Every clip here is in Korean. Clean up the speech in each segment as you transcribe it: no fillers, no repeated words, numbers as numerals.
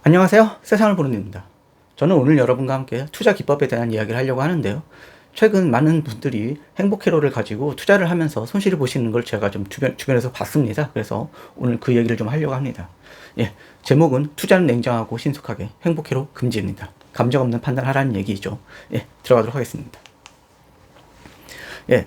안녕하세요. 세상을 보는 입니다. 저는 오늘 여러분과 함께 투자 기법에 대한 이야기를 하려고 하는데요. 최근 많은 분들이 행복 회로를 가지고 투자를 하면서 손실을 보시는 걸 제가 좀 주변에서 봤습니다. 그래서 오늘 그 얘기를 좀 하려고 합니다. 예, 제목은 투자는 냉정하고 신속하게 행복 회로 금지입니다. 감정 없는 판단하라는 얘기죠. 예, 들어가도록 하겠습니다. 예,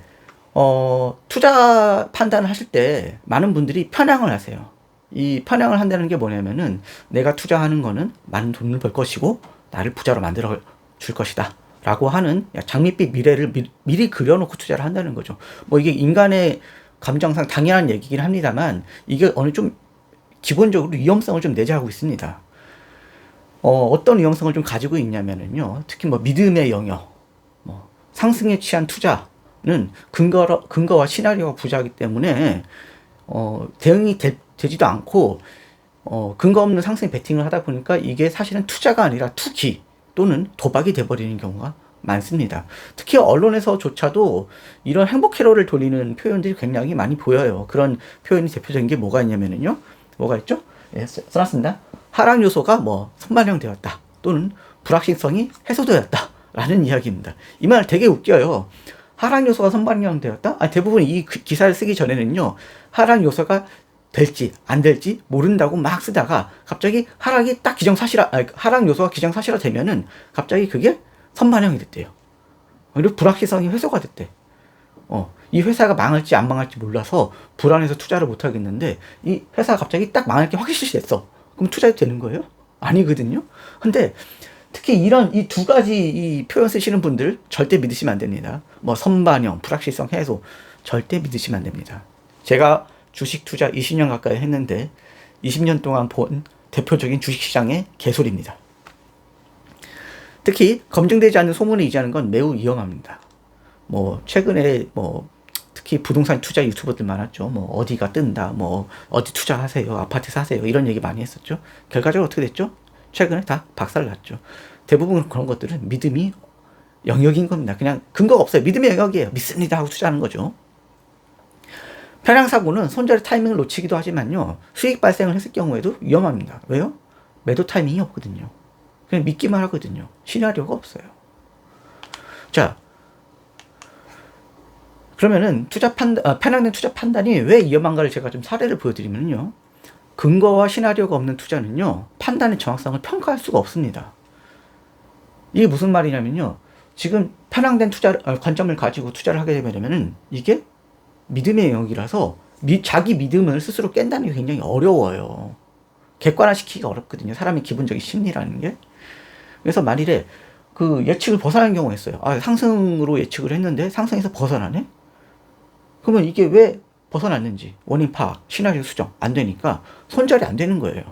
투자 판단을 하실 때 많은 분들이 편향을 하세요. 이 편향을 한다는 게 뭐냐면은 내가 투자하는 거는 많은 돈을 벌 것이고 나를 부자로 만들어 줄 것이다 라고 하는 장밋빛 미래를 미리 그려놓고 투자를 한다는 거죠. 뭐 이게 인간의 감정상 당연한 얘기긴 합니다만 이게 어느 좀 기본적으로 위험성을 좀 내재하고 있습니다. 어떤 위험성을 좀 가지고 있냐면은요, 특히 뭐 믿음의 영역, 뭐 상승에 취한 투자는 근거와 시나리오가 부재하기 때문에 대응이 되지도 않고 근거 없는 상승 베팅을 하다 보니까 이게 사실은 투자가 아니라 투기 또는 도박이 돼버리는 경우가 많습니다. 특히 언론에서조차도 이런 행복 회로를 돌리는 표현들이 굉장히 많이 보여요. 그런 표현이 대표적인 게 뭐가 있냐면요, 뭐가 있죠? 예, 써놨습니다. 하락 요소가 뭐 선반영되었다 또는 불확실성이 해소되었다 라는 이야기입니다. 이 말 되게 웃겨요. 하락 요소가 선반영되었다? 대부분 이 기사를 쓰기 전에는요, 하락 요소가 될지 안 될지 모른다고 막 쓰다가 갑자기 하락 요소가 기정사실화 되면은 갑자기 그게 선반영이 됐대요. 그리고 불확실성이 해소가 됐대. 이 회사가 망할지 안 망할지 몰라서 불안해서 투자를 못 하겠는데 이 회사가 갑자기 딱 망할 게 확실시 됐어. 그럼 투자해도 되는 거예요? 아니거든요. 근데 특히 이런 이 두 가지 이 표현 쓰시는 분들 절대 믿으시면 안 됩니다. 뭐 선반영, 불확실성 해소 절대 믿으시면 안 됩니다. 제가 주식 투자 20년 가까이 했는데 20년 동안 본 대표적인 주식시장의 개소리입니다. 특히 검증되지 않는 소문을 의지하는 건 매우 위험합니다. 뭐 최근에 뭐 특히 부동산 투자 유튜버들 많았죠. 뭐 어디가 뜬다, 뭐 어디 투자하세요, 아파트 사세요 이런 얘기 많이 했었죠. 결과적으로 어떻게 됐죠? 최근에 다 박살났죠. 대부분 그런 것들은 믿음이 영역인 겁니다. 그냥 근거가 없어요. 믿음의 영역이에요. 믿습니다 하고 투자하는 거죠. 편향사고는 손절의 타이밍을 놓치기도 하지만요, 수익 발생을 했을 경우에도 위험합니다. 왜요? 매도 타이밍이 없거든요. 그냥 믿기만 하거든요. 시나리오가 없어요. 자, 그러면은 편향된 투자 판단이 왜 위험한가를 제가 좀 사례를 보여드리면요, 근거와 시나리오가 없는 투자는요, 판단의 정확성을 평가할 수가 없습니다. 이게 무슨 말이냐면요, 지금 편향된 관점을 가지고 투자를 하게 되면은 이게 믿음의 영역이라서 자기 믿음을 스스로 깬다는 게 굉장히 어려워요. 객관화시키기가 어렵거든요. 사람의 기본적인 심리라는 게. 그래서 만일에 그 예측을 벗어나는 경우가 있어요. 상승으로 예측을 했는데 상승에서 벗어나네? 그러면 이게 왜 벗어났는지 원인 파악, 시나리오 수정 안 되니까 손절이 안 되는 거예요.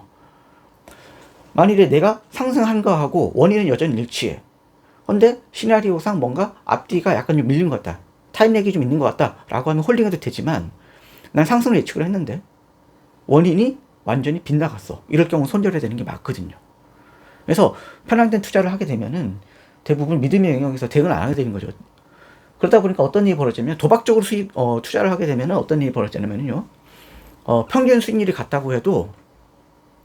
만일에 내가 상승한 거하고 원인은 여전히 일치해. 근데 시나리오상 뭔가 앞뒤가 약간 좀 밀린 것 같다, 타임렉이 좀 있는 것 같다 라고 하면 홀딩해도 되지만, 난 상승을 예측을 했는데 원인이 완전히 빗나갔어. 이럴 경우 손절해야 되는 게 맞거든요. 그래서 편향된 투자를 하게 되면은 대부분 믿음의 영역에서 대응을 안 하게 되는 거죠. 그러다 보니까 어떤 일이 벌어지면 도박적으로 투자를 하게 되면은 어떤 일이 벌어지냐면요, 평균 수익률이 같다고 해도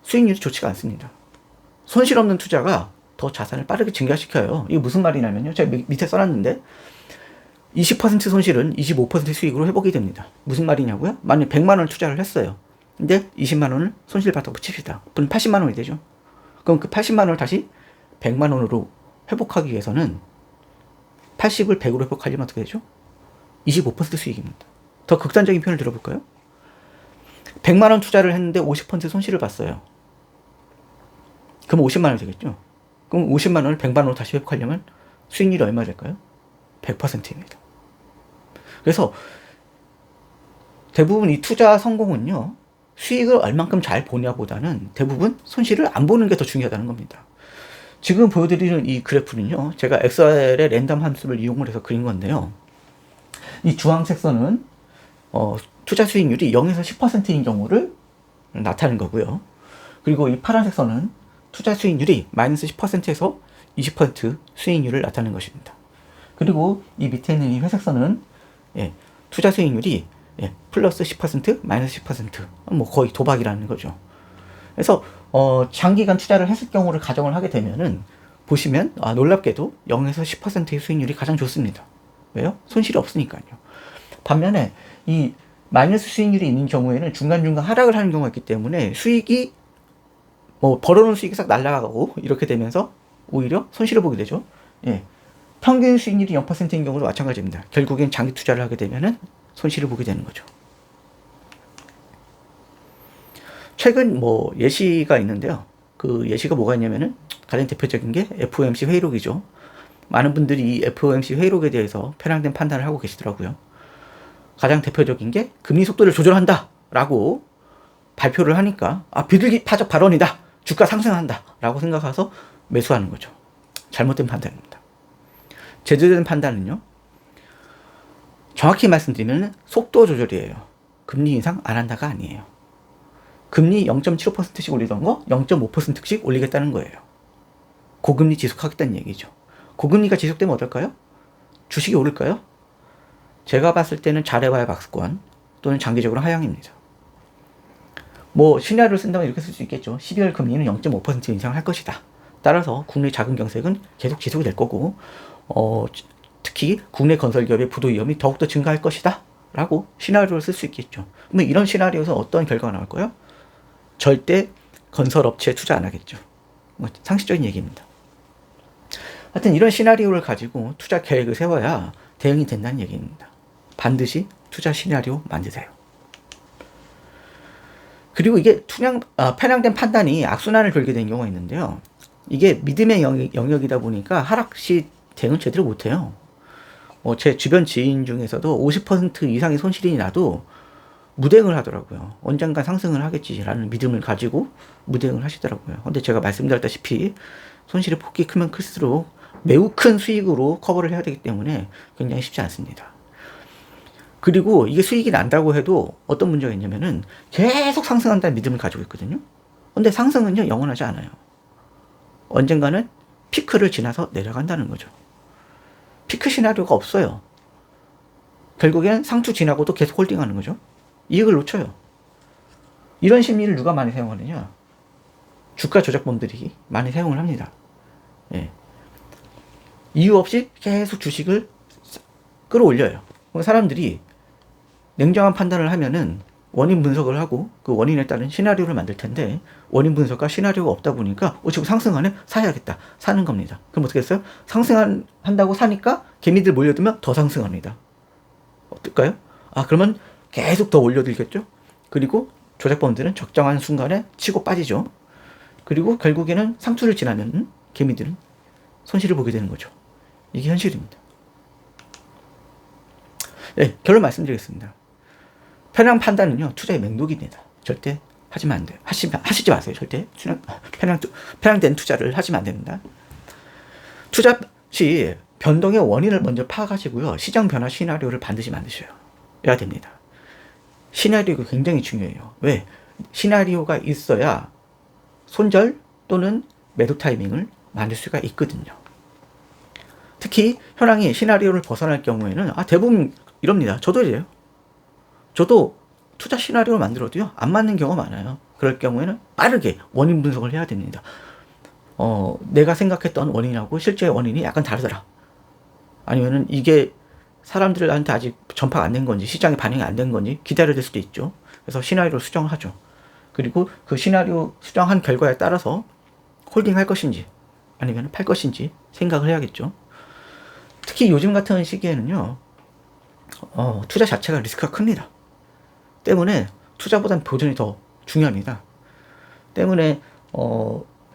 수익률이 좋지가 않습니다. 손실 없는 투자가 더 자산을 빠르게 증가시켜요. 이게 무슨 말이냐면요, 제가 밑에 써놨는데 20% 손실은 25% 수익으로 회복이 됩니다. 무슨 말이냐고요? 만약 100만 원을 투자를 했어요. 근데 20만 원을 손실 봤다고 칩시다. 그럼 80만 원이 되죠. 그럼 그 80만 원을 다시 100만 원으로 회복하기 위해서는 80을 100으로 회복하려면 어떻게 되죠? 25% 수익입니다. 더 극단적인 표현을 들어볼까요? 100만 원 투자를 했는데 50% 손실을 봤어요. 그럼 50만 원이 되겠죠? 그럼 50만 원을 100만 원으로 다시 회복하려면 수익률이 얼마 될까요? 100%입니다. 그래서 대부분 이 투자 성공은요, 수익을 얼만큼 잘 보냐보다는 대부분 손실을 안 보는 게 더 중요하다는 겁니다. 지금 보여드리는 이 그래프는요, 제가 엑셀의 랜덤 함수를 이용을 해서 그린 건데요, 이 주황색 선은 투자 수익률이 0에서 10%인 경우를 나타내는 거고요. 그리고 이 파란색 선은 투자 수익률이 마이너스 10%에서 20% 수익률을 나타내는 것입니다. 그리고 이 밑에 있는 이 회색 선은 투자 수익률이 플러스 10%, 마이너스 10%, 뭐 거의 도박이라는 거죠. 그래서 장기간 투자를 했을 경우를 가정을 하게 되면은 보시면 놀랍게도 0에서 10%의 수익률이 가장 좋습니다. 왜요? 손실이 없으니까요. 반면에 이 마이너스 수익률이 있는 경우에는 중간중간 하락을 하는 경우가 있기 때문에 수익이 벌어놓은 수익이 싹 날아가고 이렇게 되면서 오히려 손실을 보게 되죠. 예. 평균 수익률이 0%인 경우도 마찬가지입니다. 결국엔 장기 투자를 하게 되면은 손실을 보게 되는 거죠. 최근 예시가 있는데요. 그 예시가 뭐가 있냐면은 가장 대표적인 게 FOMC 회의록이죠. 많은 분들이 이 FOMC 회의록에 대해서 편향된 판단을 하고 계시더라고요. 가장 대표적인 게 금리 속도를 조절한다 라고 발표를 하니까 비둘기 파적 발언이다, 주가 상승한다 라고 생각해서 매수하는 거죠. 잘못된 판단입니다. 제대로 된 판단은요, 정확히 말씀드리면 속도 조절이에요. 금리 인상 안 한다가 아니에요. 금리 0.75%씩 올리던 거 0.5%씩 올리겠다는 거예요. 고금리 지속하겠다는 얘기죠. 고금리가 지속되면 어떨까요? 주식이 오를까요? 제가 봤을 때는 잘해봐야 박스권 또는 장기적으로 하향입니다. 시나리오를 쓴다면 이렇게 쓸 수 있겠죠. 12월 금리는 0.5% 인상을 할 것이다. 따라서 국내 자금 경색은 계속 지속이 될 거고 특히 국내 건설기업의 부도 위험이 더욱더 증가할 것이다 라고 시나리오를 쓸 수 있겠죠. 그러면 이런 시나리오에서 어떤 결과가 나올까요? 절대 건설업체에 투자 안 하겠죠. 상식적인 얘기입니다. 하여튼 이런 시나리오를 가지고 투자 계획을 세워야 대응이 된다는 얘기입니다. 반드시 투자 시나리오 만드세요. 그리고 이게 편향된 판단이 악순환을 돌게 된 경우가 있는데요. 이게 믿음의 영역이다 보니까 하락 시 대응을 제대로 못해요. 제 주변 지인 중에서도 50% 이상의 손실이 나도 무대응을 하더라고요. 언젠가 상승을 하겠지라는 믿음을 가지고 무대응을 하시더라고요. 근데 제가 말씀드렸다시피 손실의 폭이 크면 클수록 매우 큰 수익으로 커버를 해야 되기 때문에 굉장히 쉽지 않습니다. 그리고 이게 수익이 난다고 해도 어떤 문제가 있냐면은 계속 상승한다는 믿음을 가지고 있거든요. 근데 상승은요, 영원하지 않아요. 언젠가는 피크를 지나서 내려간다는 거죠. 피크 시나리오가 없어요. 결국엔 상투 지나고도 계속 홀딩하는 거죠. 이익을 놓쳐요. 이런 심리를 누가 많이 사용하느냐? 주가 조작범들이 많이 사용을 합니다. 예. 이유 없이 계속 주식을 끌어올려요. 사람들이 냉정한 판단을 하면은 원인 분석을 하고 그 원인에 따른 시나리오를 만들 텐데 원인 분석과 시나리오가 없다 보니까 지금 상승하네? 사야겠다. 사는 겁니다. 그럼 어떻게 했어요? 상승한다고 사니까 개미들 몰려들면 더 상승합니다. 어떨까요? 그러면 계속 더 올려들겠죠? 그리고 조작범들은 적정한 순간에 치고 빠지죠. 그리고 결국에는 상투를 지나면 개미들은 손실을 보게 되는 거죠. 이게 현실입니다. 네, 결론 말씀드리겠습니다. 편향 판단은요, 투자의 맹독입니다. 절대 하시면 안 돼요. 하시지 마세요. 절대 편향된 투자를 하시면 안 됩니다. 투자 시 변동의 원인을 먼저 파악하시고요. 시장 변화 시나리오를 반드시 만드셔야 됩니다. 시나리오가 굉장히 중요해요. 왜? 시나리오가 있어야 손절 또는 매도 타이밍을 만들 수가 있거든요. 특히 현황이 시나리오를 벗어날 경우에는 대부분 이럽니다. 저도 이래요. 저도 투자 시나리오를 만들어도요, 안 맞는 경우가 많아요. 그럴 경우에는 빠르게 원인 분석을 해야 됩니다. 내가 생각했던 원인하고 실제 원인이 약간 다르더라. 아니면은 이게 사람들한테 아직 전파가 안 된 건지, 시장에 반영이 안 된 건지 기다려야 될 수도 있죠. 그래서 시나리오를 수정을 하죠. 그리고 그 시나리오 수정한 결과에 따라서 홀딩 할 것인지, 아니면 팔 것인지 생각을 해야겠죠. 특히 요즘 같은 시기에는요, 투자 자체가 리스크가 큽니다. 때문에 투자보다는 보존이 더 중요합니다. 때문에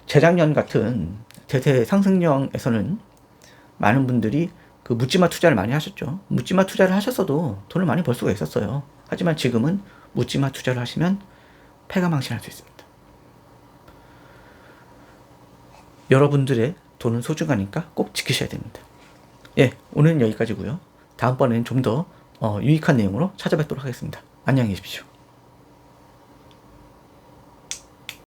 재작년 같은 대세 상승령에서는 많은 분들이 그 묻지마 투자를 많이 하셨죠. 묻지마 투자를 하셨어도 돈을 많이 벌 수가 있었어요. 하지만 지금은 묻지마 투자를 하시면 패가망신할 수 있습니다. 여러분들의 돈은 소중하니까 꼭 지키셔야 됩니다. 예, 오늘은 여기까지고요. 다음번에는 좀 더 유익한 내용으로 찾아뵙도록 하겠습니다. 안녕히 계십시오.